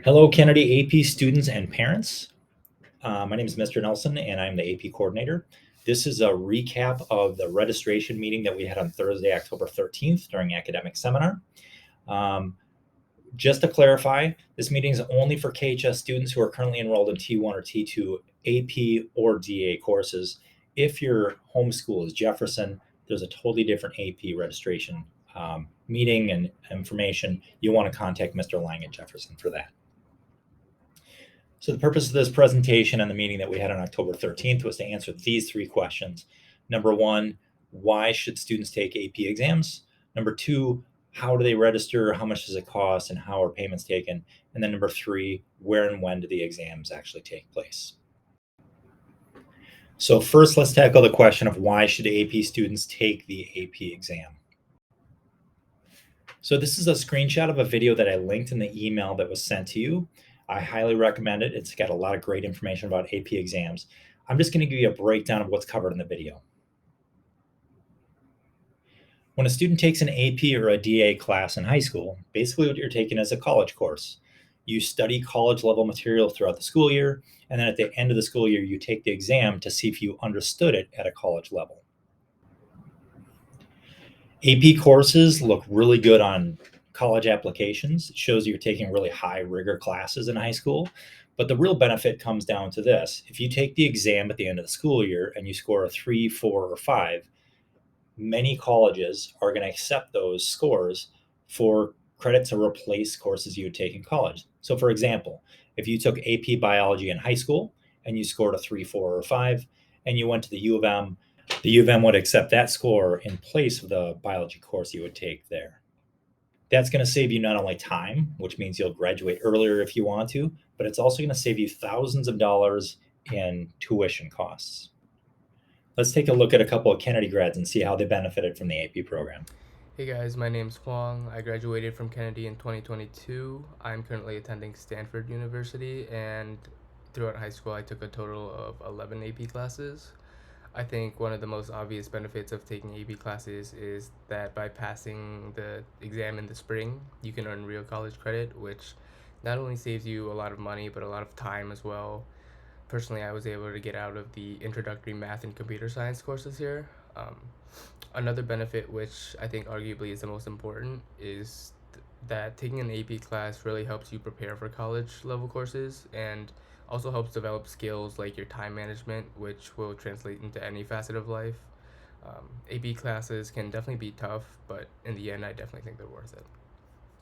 Hello, Kennedy AP students and parents. My name is Mr. Nelson, and I'm the AP coordinator. This is a recap of the registration meeting that we had on Thursday, October 13th during academic seminar. Um, just to clarify, this meeting is only for KHS students who are currently enrolled in T1 or T2 AP or DA courses. If your home school is Jefferson, there's a totally different AP registration meeting and information. You'll want to contact Mr. Lang at Jefferson for that. So the purpose of this presentation and the meeting that we had on October 13th was to answer these three questions. Number one, why should students take AP exams? Number two, how do they register? How much does it cost? And how are payments taken? And then number three, where and when do the exams actually take place? So first, let's tackle the question of why should AP students take the AP exam? So this is a screenshot of a video that I linked in the email that was sent to you. I highly recommend it. It's got a lot of great information about AP exams. I'm just going to give you a breakdown of what's covered in the video. When a student takes an AP or a DA class in high school, basically what you're taking is a college course. You study college level material throughout the school year, and then at the end of the school year, you take the exam to see if you understood it at a college level. AP courses look really good on college applications. It shows you're taking really high rigor classes in high school. But the real benefit comes down to this. If you take the exam at the end of the school year and you score a 3, 4, or 5, many colleges are going to accept those scores for credit to replace courses you would take in college. So, for example, if you took AP biology in high school and you scored a 3, 4, or 5, and you went to the U of M would accept that score in place of the biology course you would take there. That's going to save you not only time, which means you'll graduate earlier if you want to, but it's also going to save you thousands of dollars in tuition costs. Let's take a look at a couple of Kennedy grads and see how they benefited from the AP program. Hey guys, my name's Huang. I graduated from Kennedy in 2022. I'm currently attending Stanford University, and throughout high school, I took a total of 11 AP classes. I think one of the most obvious benefits of taking AP classes is that by passing the exam in the spring, you can earn real college credit, which not only saves you a lot of money, but a lot of time as well. Personally, I was able to get out of the introductory math and computer science courses here. Another benefit, which I think arguably is the most important, is that taking an AP class really helps you prepare for college level courses and also helps develop skills like your time management, which will translate into any facet of life. AP classes can definitely be tough, but in the end, I definitely think they're worth it.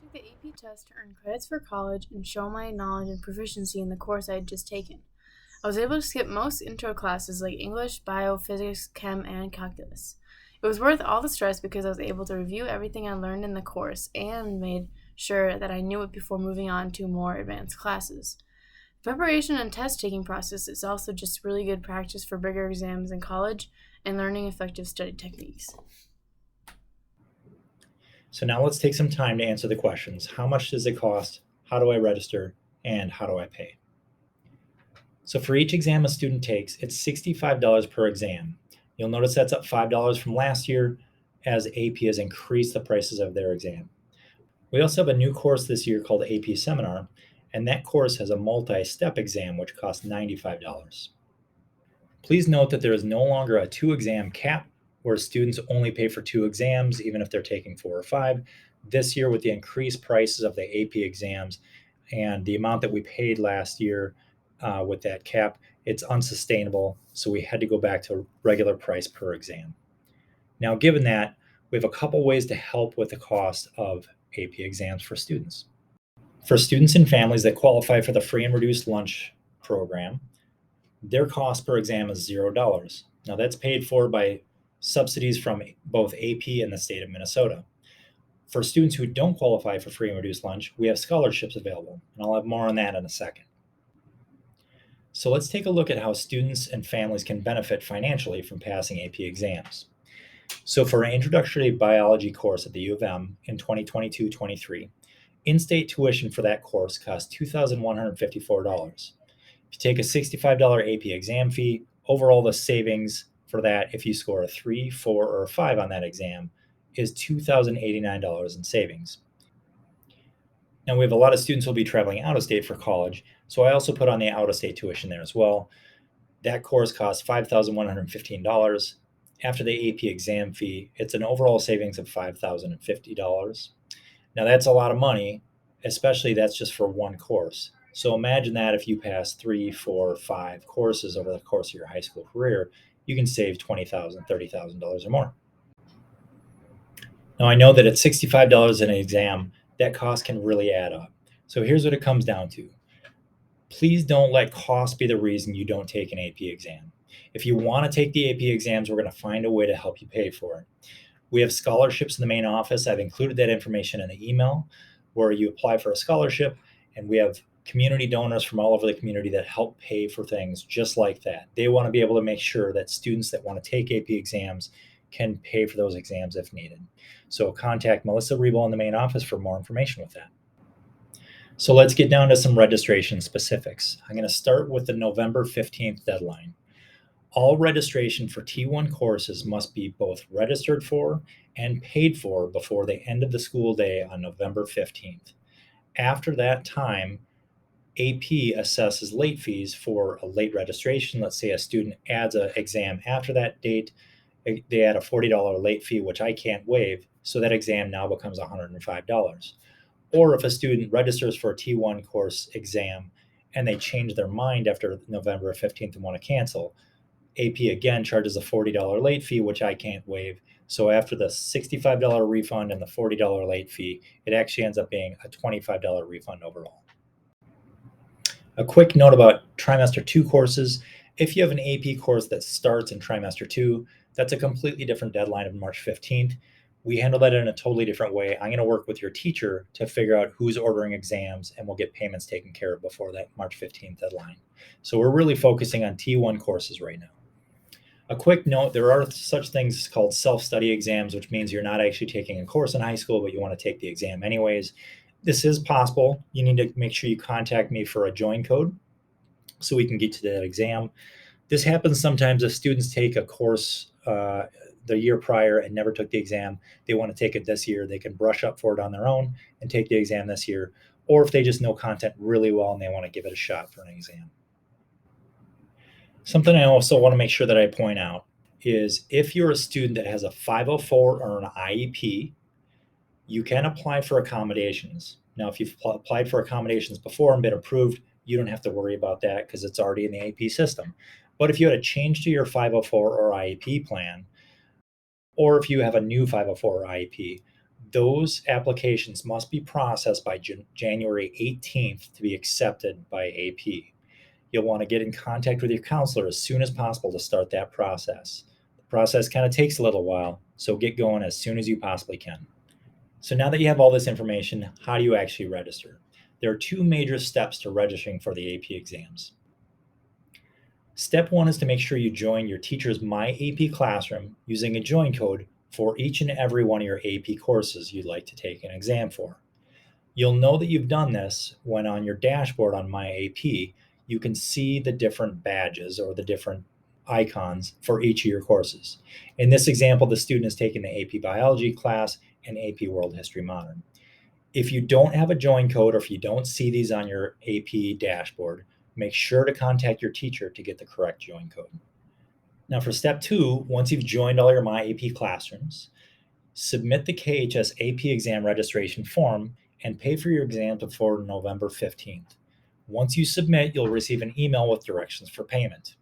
I took the AP test to earn credits for college and show my knowledge and proficiency in the course I had just taken. I was able to skip most intro classes like English, bio, physics, chem, and calculus. It was worth all the stress because I was able to review everything I learned in the course and made sure that I knew it before moving on to more advanced classes. The preparation and test taking process is also just really good practice for bigger exams in college and learning effective study techniques. So now let's take some time to answer the questions. How much does it cost? How do I register? And how do I pay? So for each exam a student takes, it's $65 per exam. You'll notice that's up $5 from last year as AP has increased the prices of their exam. We also have a new course this year called AP Seminar, and that course has a multi-step exam which costs $95. Please note that there is no longer a 2-exam cap where students only pay for 2 exams even if they're taking 4 or 5. This year, with the increased prices of the AP exams and the amount that we paid last year with that cap, it's unsustainable. So we had to go back to regular price per exam. Now, given that, we have a couple ways to help with the cost of AP exams for students. For students and families that qualify for the free and reduced lunch program, their cost per exam is $0. Now, that's paid for by subsidies from both AP and the state of Minnesota. For students who don't qualify for free and reduced lunch, we have scholarships available, and I'll have more on that in a second. So let's take a look at how students and families can benefit financially from passing AP exams. So for an introductory biology course at the U of M in 2022-23, in-state tuition for that course costs $2,154. If you take a $65 AP exam fee, overall the savings for that, if you score a 3, 4, or a 5 on that exam, is $2,089 in savings. Now, we have a lot of students who will be traveling out of state for college, so I also put on the out of state tuition there as well. That course costs $5,115. After the AP exam fee, it's an overall savings of $5,050. Now, that's a lot of money, especially that's just for one course. So imagine that if you pass 3, 4, 5 courses over the course of your high school career, you can save $20,000, $30,000 or more. Now, I know that at $65 an exam, that cost can really add up. So here's what it comes down to. Please don't let cost be the reason you don't take an AP exam. If you want to take the AP exams, we're going to find a way to help you pay for it. We have scholarships in the main office. I've included that information in the email where you apply for a scholarship, and we have community donors from all over the community that help pay for things just like that. They want to be able to make sure that students that want to take AP exams can pay for those exams if needed. So contact Melissa Rebo in the main office for more information with that. So let's get down to some registration specifics. I'm going to start with the November 15th deadline. All registration for T1 courses must be both registered for and paid for before the end of the school day on November 15th. After that time, AP assesses late fees for a late registration. Let's say a student adds an exam after that date, they add a $40 late fee, which I can't waive, so that exam now becomes $105. Or if a student registers for a T1 course exam and they change their mind after November 15th and want to cancel, AP again charges a $40 late fee, which I can't waive. So after the $65 refund and the $40 late fee, it actually ends up being a $25 refund overall. A quick note about trimester 2 courses. If you have an AP course that starts in trimester 2, that's a completely different deadline of March 15th. We handle that in a totally different way. I'm going to work with your teacher to figure out who's ordering exams, and we'll get payments taken care of before that March 15th deadline. So we're really focusing on T1 courses right now. A quick note, there are such things called self-study exams, which means you're not actually taking a course in high school, but you want to take the exam anyways. This is possible. You need to make sure you contact me for a join code so we can get to that exam. This happens sometimes if students take a course the year prior and never took the exam. They want to take it this year. They can brush up for it on their own and take the exam this year. Or if they just know content really well and they want to give it a shot for an exam. Something I also want to make sure that I point out is if you're a student that has a 504 or an IEP, you can apply for accommodations. Now, if you've applied for accommodations before and been approved, you don't have to worry about that because it's already in the AP system. But if you had a change to your 504 or IEP plan, or if you have a new 504 or IEP, those applications must be processed by January 18th to be accepted by AP. You'll want to get in contact with your counselor as soon as possible to start that process. The process kind of takes a little while, so get going as soon as you possibly can. So now that you have all this information, how do you actually register? There are 2 major steps to registering for the AP exams. Step 1 is to make sure you join your teacher's My AP Classroom using a join code for each and every one of your AP courses you'd like to take an exam for. You'll know that you've done this when on your dashboard on My AP, you can see the different badges or the different icons for each of your courses. In this example, the student is taking the AP Biology class and AP World History Modern. If you don't have a join code or if you don't see these on your AP dashboard, make sure to contact your teacher to get the correct join code. Now for step 2, once you've joined all your My AP classrooms, submit the KHS AP exam registration form and pay for your exam before November 15th. Once you submit, you'll receive an email with directions for payment.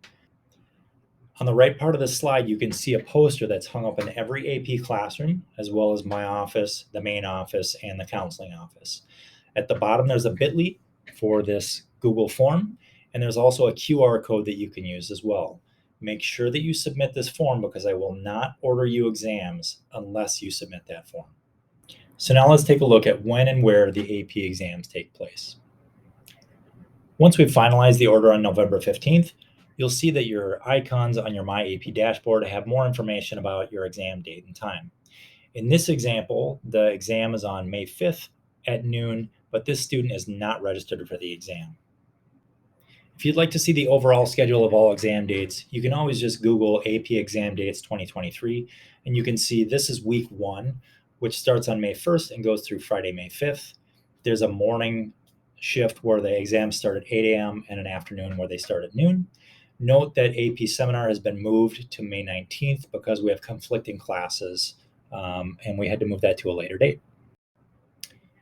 On the right part of the slide, you can see a poster that's hung up in every AP classroom, as well as my office, the main office, and the counseling office. At the bottom, there's a bit.ly for this Google form, and there's also a QR code that you can use as well. Make sure that you submit this form because I will not order you exams unless you submit that form. So now let's take a look at when and where the AP exams take place. Once we've finalized the order on November 15th, you'll see that your icons on your My AP dashboard have more information about your exam date and time. In this example, the exam is on May 5th at noon, but this student is not registered for the exam. If you'd like to see the overall schedule of all exam dates, you can always just Google AP exam dates 2023, and you can see this is week 1, which starts on May 1st and goes through Friday, May 5th. There's a morning shift where the exams start at 8 a.m. and an afternoon where they start at noon. Note that AP seminar has been moved to May 19th because we have conflicting classes, and we had to move that to a later date.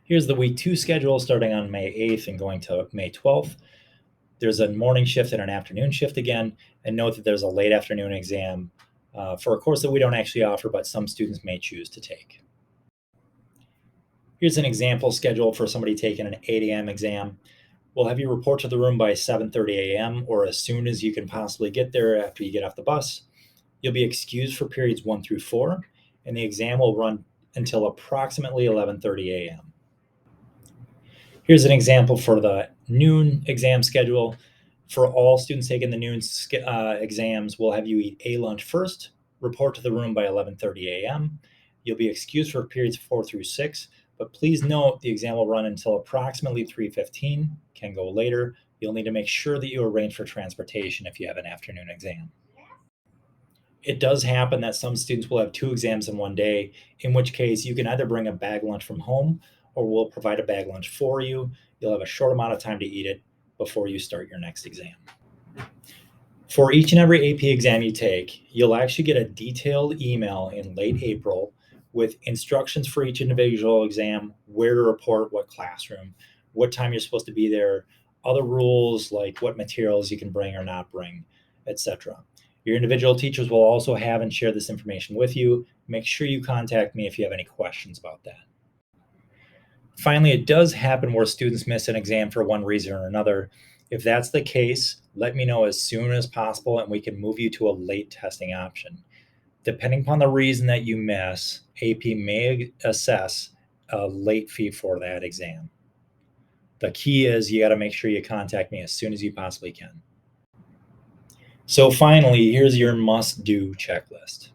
Here's the week 2 schedule starting on May 8th and going to May 12th. There's a morning shift and an afternoon shift again, and note that there's a late afternoon exam for a course that we don't actually offer, but some students may choose to take. Here's an example schedule for somebody taking an 8 a.m. exam. We'll have you report to the room by 7:30 a.m. or as soon as you can possibly get there after you get off the bus. You'll be excused for periods 1 through 4, and the exam will run until approximately 11:30 a.m. Here's an example for the noon exam schedule. For all students taking the noon exams, we'll have you eat a lunch first, report to the room by 11:30 a.m. You'll be excused for periods 4 through 6, but please note the exam will run until approximately 3:15, can go later. You'll need to make sure that you arrange for transportation if you have an afternoon exam. It does happen that some students will have 2 exams in one day, in which case you can either bring a bag lunch from home or we'll provide a bag lunch for you. You'll have a short amount of time to eat it before you start your next exam. For each and every AP exam you take, you'll actually get a detailed email in late April with instructions for each individual exam, where to report, what classroom, what time you're supposed to be there, other rules like what materials you can bring or not bring, etc. Your individual teachers will also have and share this information with you. Make sure you contact me if you have any questions about that. Finally, it does happen where students miss an exam for one reason or another. If that's the case, let me know as soon as possible and we can move you to a late testing option. Depending upon the reason that you miss, AP may assess a late fee for that exam. The key is you got to make sure you contact me as soon as you possibly can. So finally, here's your must-do checklist.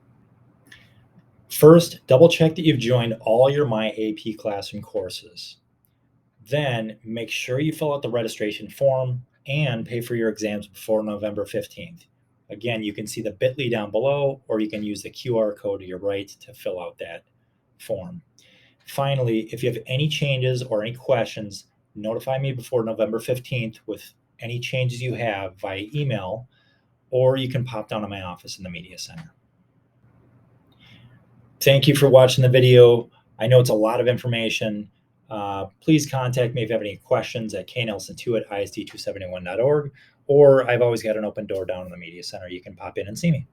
First, double check that you've joined all your My AP Classroom courses. Then make sure you fill out the registration form and pay for your exams before November 15th. Again, you can see the bit.ly down below, or you can use the QR code to your right to fill out that form. Finally, if you have any changes or any questions, notify me before November 15th with any changes you have via email, or you can pop down to my office in the Media Center. Thank you for watching the video. I know it's a lot of information. Please contact me if you have any questions at knelson2@isd271.org, or I've always got an open door down in the Media Center. You can pop in and see me.